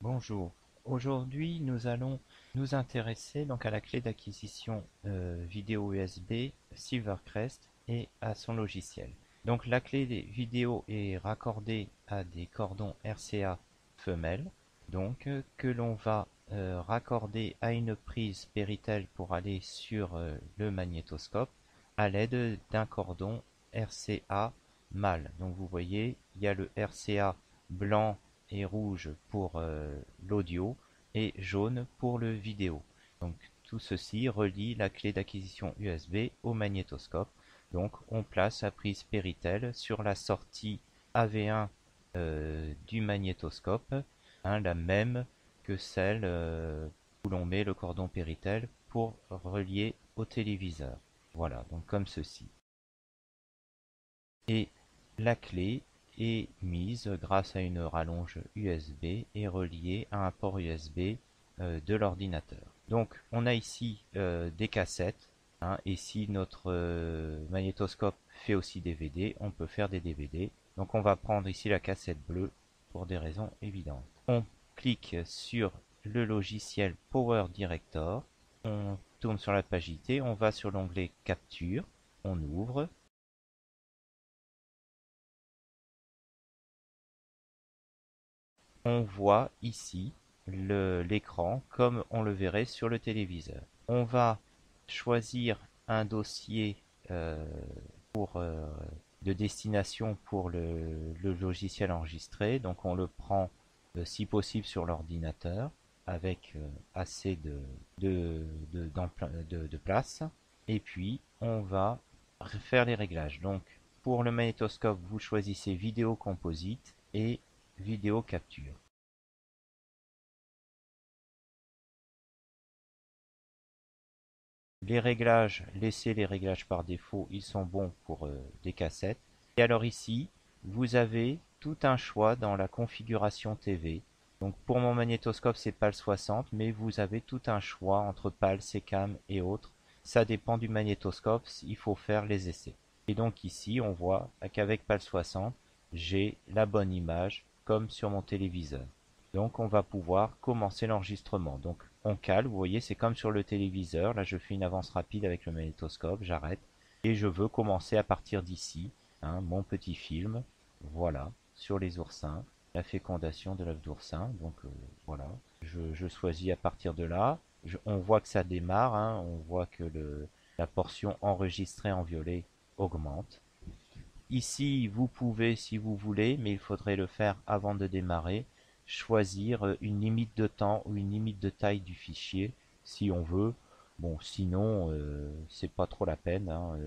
Bonjour. Aujourd'hui, nous allons nous intéresser donc à la clé d'acquisition vidéo USB Silvercrest et à son logiciel. Donc la clé vidéo est raccordée à des cordons RCA femelles, donc que l'on va raccorder à une prise Péritel pour aller sur le magnétoscope à l'aide d'un cordon RCA mâle. Donc vous voyez, il y a le RCA blanc et rouge pour l'audio et jaune pour le vidéo. Donc tout ceci relie la clé d'acquisition USB au magnétoscope. Donc on place la prise Péritel sur la sortie AV1 du magnétoscope, hein, la même que celle où l'on met le cordon Péritel pour relier au téléviseur. Voilà, donc comme ceci. Et la clé est mise grâce à une rallonge USB et reliée à un port USB de l'ordinateur. Donc on a ici des cassettes, hein, et si notre magnétoscope fait aussi DVD, on peut faire des DVD. Donc on va prendre ici la cassette bleue pour des raisons évidentes. On clique sur le logiciel Power Director, on tourne sur la page IT, on va sur l'onglet Capture, on ouvre. On voit ici l'écran comme on le verrait sur le téléviseur. On va choisir un dossier euh, pour, de destination pour le logiciel enregistré. Donc on le prend si possible sur l'ordinateur avec assez de place. Et puis on va faire les réglages. Donc pour le magnétoscope, vous choisissez vidéo composite et vidéo capture. Les réglages, laissez les réglages par défaut, ils sont bons pour des cassettes. Et alors ici, vous avez tout un choix dans la configuration TV. Donc pour mon magnétoscope, c'est PAL 60, mais vous avez tout un choix entre PAL, SECAM et autres. Ça dépend du magnétoscope, il faut faire les essais. Et donc ici, on voit qu'avec PAL 60, j'ai la bonne image comme sur mon téléviseur. Donc on va pouvoir commencer l'enregistrement. Donc on cale, vous voyez, c'est comme sur le téléviseur. Là je fais une avance rapide avec le magnétoscope, j'arrête. Et je veux commencer à partir d'ici, hein, mon petit film, voilà, sur les oursins, la fécondation de l'œuf d'oursin. Donc voilà, je choisis à partir de là. On voit que ça démarre, hein, on voit que la portion enregistrée en violet augmente. Ici, vous pouvez, si vous voulez, mais il faudrait le faire avant de démarrer, choisir une limite de temps ou une limite de taille du fichier, si on veut. Bon, sinon, c'est pas trop la peine, hein.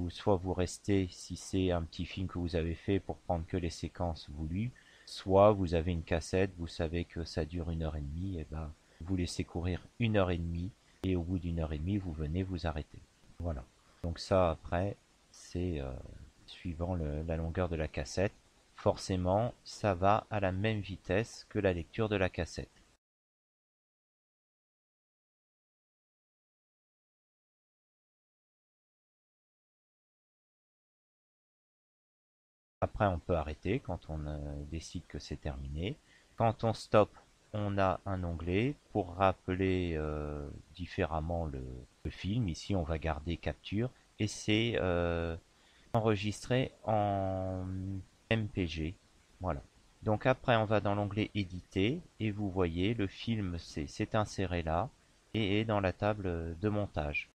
Soit vous restez, si c'est un petit film que vous avez fait, pour prendre que les séquences voulues, soit vous avez une cassette, vous savez que ça dure 1 heure et demie, et ben, vous laissez courir 1 heure et demie, et au bout d'1 heure et demie, vous venez vous arrêter. Voilà. Donc ça, après, c'est suivant la longueur de la cassette. Forcément, ça va à la même vitesse que la lecture de la cassette. Après, on peut arrêter quand on décide que c'est terminé. Quand on stoppe, on a un onglet pour rappeler différemment le film. Ici, on va garder capture et c'est enregistré en MPG. Voilà. Donc après, on va dans l'onglet éditer et vous voyez le film s'est inséré là et est dans la table de montage.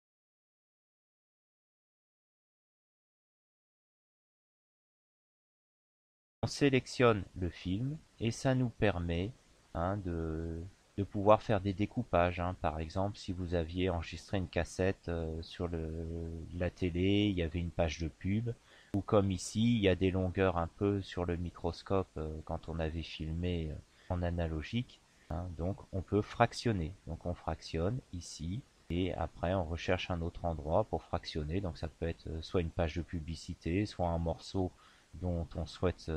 On sélectionne le film et ça nous permet, hein, de pouvoir faire des découpages, hein. Par exemple, si vous aviez enregistré une cassette sur la télé, il y avait une page de pub, ou comme ici, il y a des longueurs un peu sur le microscope quand on avait filmé en analogique, hein. Donc on peut fractionner. Donc on fractionne ici et après on recherche un autre endroit pour fractionner. Donc ça peut être soit une page de publicité, soit un morceau dont on souhaite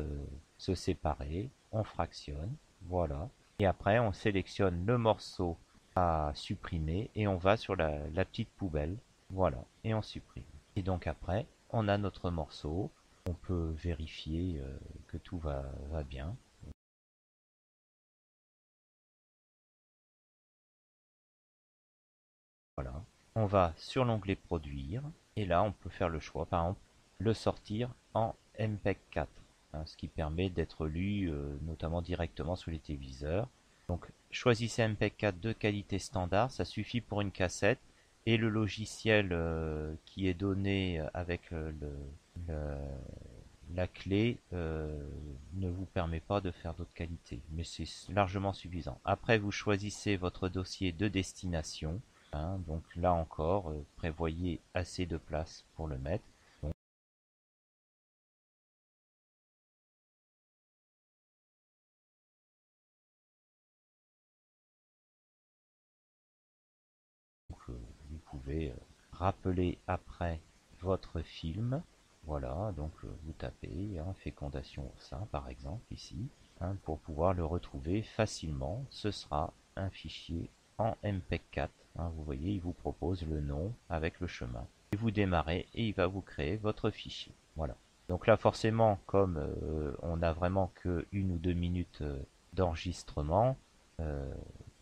se séparer, on fractionne, voilà. Et après, on sélectionne le morceau à supprimer et on va sur la petite poubelle, voilà, et on supprime. Et donc après, on a notre morceau, on peut vérifier que tout va bien. on va sur l'onglet produire et là on peut faire le choix, par exemple, le sortir en MPEG 4, hein, ce qui permet d'être lu notamment directement sur les téléviseurs. Donc choisissez MPEG 4 de qualité standard, ça suffit pour une cassette et le logiciel qui est donné avec la clé ne vous permet pas de faire d'autres qualités, mais c'est largement suffisant. Après, vous choisissez votre dossier de destination, hein, donc là encore, prévoyez assez de place pour le mettre. Donc, vous pouvez rappeler après votre film. Voilà, donc vous tapez hein, fécondation au sein par exemple ici, hein, pour pouvoir le retrouver facilement. Ce sera un fichier en MPEG 4. Hein, vous voyez, il vous propose le nom avec le chemin. Et vous démarrez et il va vous créer votre fichier. Voilà. Donc là forcément, comme on n'a vraiment que 1 ou 2 minutes d'enregistrement, euh,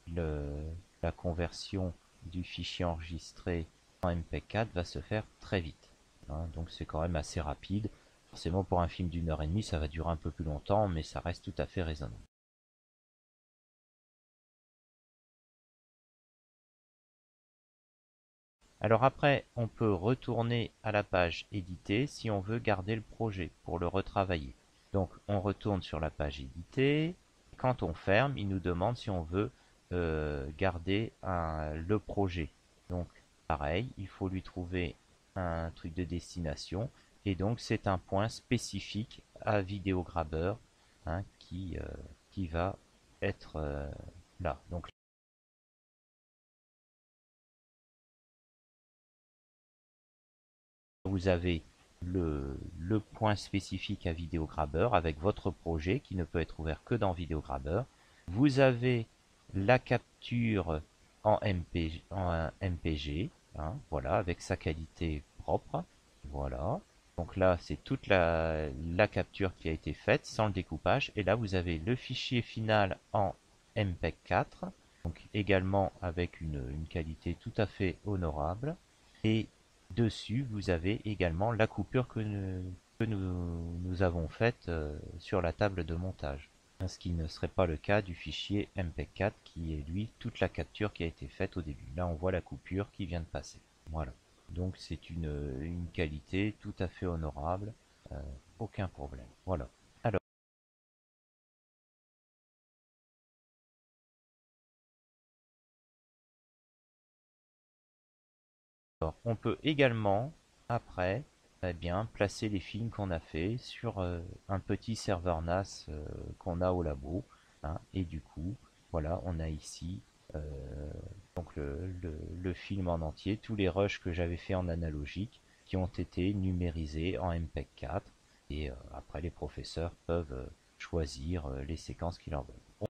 la conversion du fichier enregistré en MP4 va se faire très vite. Hein, donc c'est quand même assez rapide. Forcément pour un film d'1 heure et demie ça va durer un peu plus longtemps mais ça reste tout à fait raisonnable. Alors après on peut retourner à la page éditer si on veut garder le projet pour le retravailler. Donc on retourne sur la page éditer. Quand on ferme il nous demande si on veut garder le projet. Donc pareil, il faut lui trouver un truc de destination et donc c'est un point spécifique à Videograbber hein, qui va être là. Donc vous avez le point spécifique à Videograbber avec votre projet qui ne peut être ouvert que dans Videograbber. Vous avez la capture en MPG, hein, voilà, avec sa qualité propre. Voilà. Donc là, c'est toute la capture qui a été faite sans le découpage. Et là, vous avez le fichier final en MPEG 4, donc également avec une qualité tout à fait honorable. Et dessus, vous avez également la coupure que nous avons faite sur la table de montage. Ce qui ne serait pas le cas du fichier MP4 qui est lui toute la capture qui a été faite au début. Là, on voit la coupure qui vient de passer. Voilà. Donc c'est une qualité tout à fait honorable, euh, aucun problème. Voilà. Alors, on peut également, après, eh bien, placer les films qu'on a fait sur un petit serveur NAS qu'on a au labo. Hein, et du coup, voilà, on a ici euh, donc le film en entier, tous les rushs que j'avais fait en analogique qui ont été numérisés en MPEG 4. Et après, les professeurs peuvent choisir les séquences qu'ils leur veulent.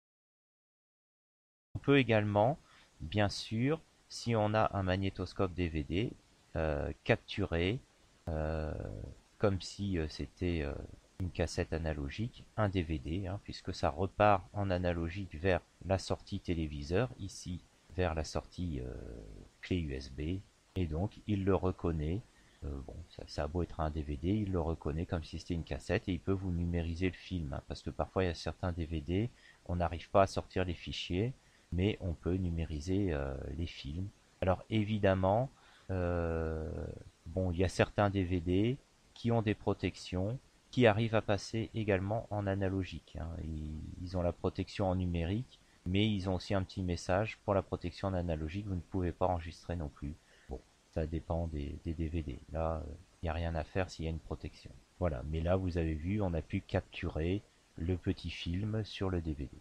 On peut également, bien sûr, si on a un magnétoscope DVD, capturer, euh, comme si c'était une cassette analogique, un DVD, hein, puisque ça repart en analogique vers la sortie téléviseur, ici vers la sortie clé USB, et donc il le reconnaît. Bon, ça a beau être un DVD, il le reconnaît comme si c'était une cassette et il peut vous numériser le film, hein, parce que parfois il y a certains DVD, on n'arrive pas à sortir les fichiers, mais on peut numériser les films. Alors évidemment, euh, bon, il y a certains DVD qui ont des protections qui arrivent à passer également en analogique. Hein. Ils ont la protection en numérique, mais ils ont aussi un petit message pour la protection en analogique, vous ne pouvez pas enregistrer non plus. Bon, ça dépend des DVD. Là, il n'y a rien à faire s'il y a une protection. Voilà, mais là, vous avez vu, on a pu capturer le petit film sur le DVD.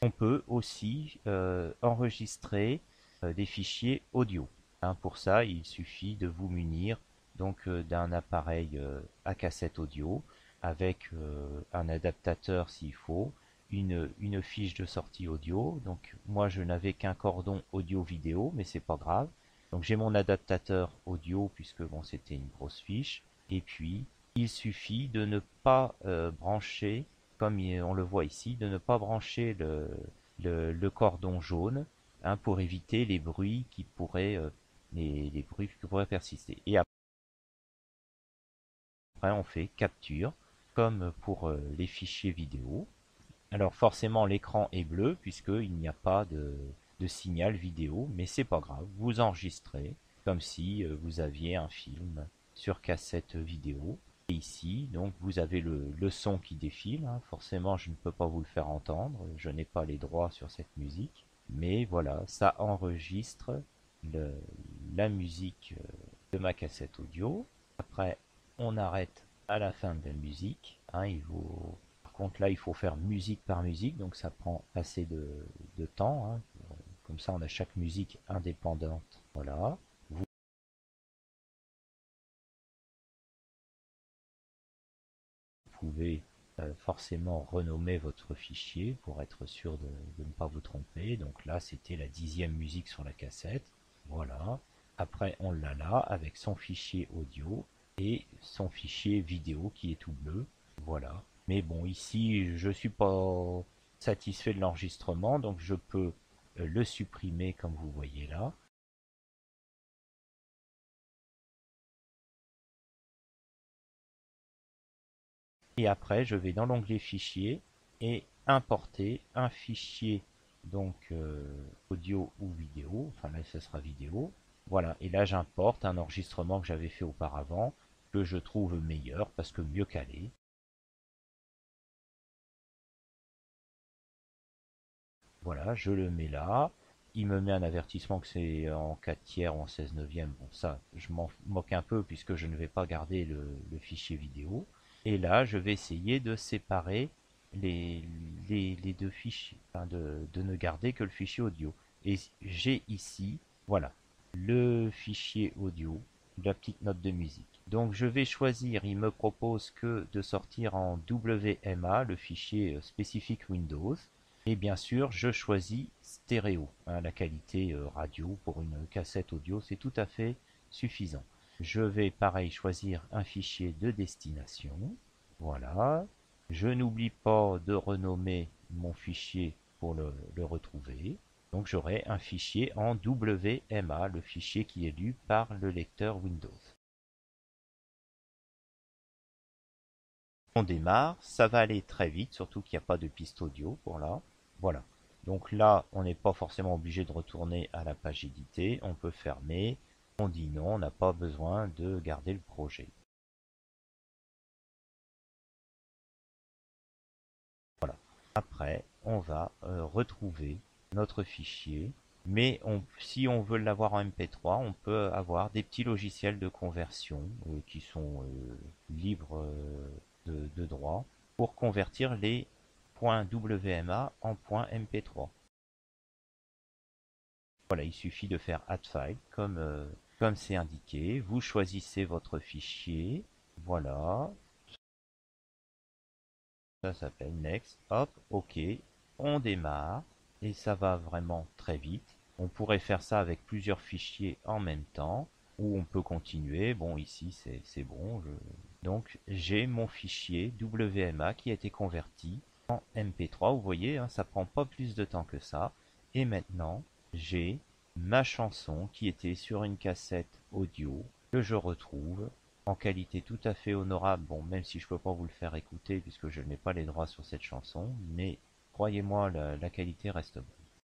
On peut aussi enregistrer des fichiers audio. Hein, pour ça, il suffit de vous munir donc d'un appareil à cassette audio avec un adaptateur s'il faut, une fiche de sortie audio. Donc moi je n'avais qu'un cordon audio-vidéo, mais c'est pas grave. Donc j'ai mon adaptateur audio puisque bon c'était une grosse fiche. Et puis il suffit de ne pas brancher comme on le voit ici, de ne pas brancher le cordon jaune, hein, pour éviter les bruits qui pourraient, les bruits qui pourraient persister. Et après, on fait capture, comme pour les fichiers vidéo. Alors forcément, l'écran est bleu puisqu'il n'y a pas de signal vidéo, mais c'est pas grave. Vous enregistrez comme si vous aviez un film sur cassette vidéo. Et ici, donc, vous avez le son qui défile, hein. Forcément, je ne peux pas vous le faire entendre. Je n'ai pas les droits sur cette musique. Mais voilà, ça enregistre le, la musique de ma cassette audio. Après, on arrête à la fin de la musique, hein. Par contre, là, il faut faire musique par musique, donc ça prend assez de temps, hein. Comme ça, on a chaque musique indépendante. Voilà. Vous pouvez forcément renommer votre fichier pour être sûr de ne pas vous tromper. Donc là, c'était la 10e musique sur la cassette. Voilà. Après, on l'a là avec son fichier audio et son fichier vidéo qui est tout bleu. Voilà. Mais bon, ici, je suis pas satisfait de l'enregistrement, donc je peux le supprimer comme vous voyez là. Et après, je vais dans l'onglet fichier et importer un fichier, donc audio ou vidéo. Enfin là, ce sera vidéo. Voilà. Et là, j'importe un enregistrement que j'avais fait auparavant, que je trouve meilleur parce que mieux calé. Voilà, je le mets là. Il me met un avertissement que c'est en 4 tiers ou en 16 neuvième. Bon, ça, je m'en moque un peu puisque je ne vais pas garder le fichier vidéo. Et là, je vais essayer de séparer les, les deux fichiers, enfin de ne garder que le fichier audio. Et j'ai ici, voilà, le fichier audio, la petite note de musique. Donc je vais choisir, il me propose que de sortir en WMA, le fichier spécifique Windows. Et bien sûr, je choisis stéréo, hein, la qualité radio pour une cassette audio, c'est tout à fait suffisant. Je vais pareil choisir un fichier de destination. Voilà. Je n'oublie pas de renommer mon fichier pour le retrouver. Donc j'aurai un fichier en WMA, le fichier qui est lu par le lecteur Windows. On démarre, ça va aller très vite, surtout qu'il n'y a pas de piste audio pour là. Voilà. Donc là, on n'est pas forcément obligé de retourner à la page éditée. On peut fermer. On dit non, on n'a pas besoin de garder le projet. Voilà. Après, on va retrouver notre fichier. Mais si on veut l'avoir en MP3, on peut avoir des petits logiciels de conversion qui sont libres de droit pour convertir les .wma en .mp3. Voilà, il suffit de faire add file comme c'est indiqué. Vous choisissez votre fichier. Voilà, ça s'appelle next. Hop, ok. On démarre et ça va vraiment très vite. On pourrait faire ça avec plusieurs fichiers en même temps ou on peut continuer. Bon, ici c'est bon. Donc j'ai mon fichier WMA qui a été converti en MP3. Vous voyez, hein, ça prend pas plus de temps que ça. Et maintenant, j'ai ma chanson qui était sur une cassette audio que je retrouve en qualité tout à fait honorable. Bon, même si je peux pas vous le faire écouter puisque je n'ai pas les droits sur cette chanson, mais croyez-moi, la qualité reste bonne.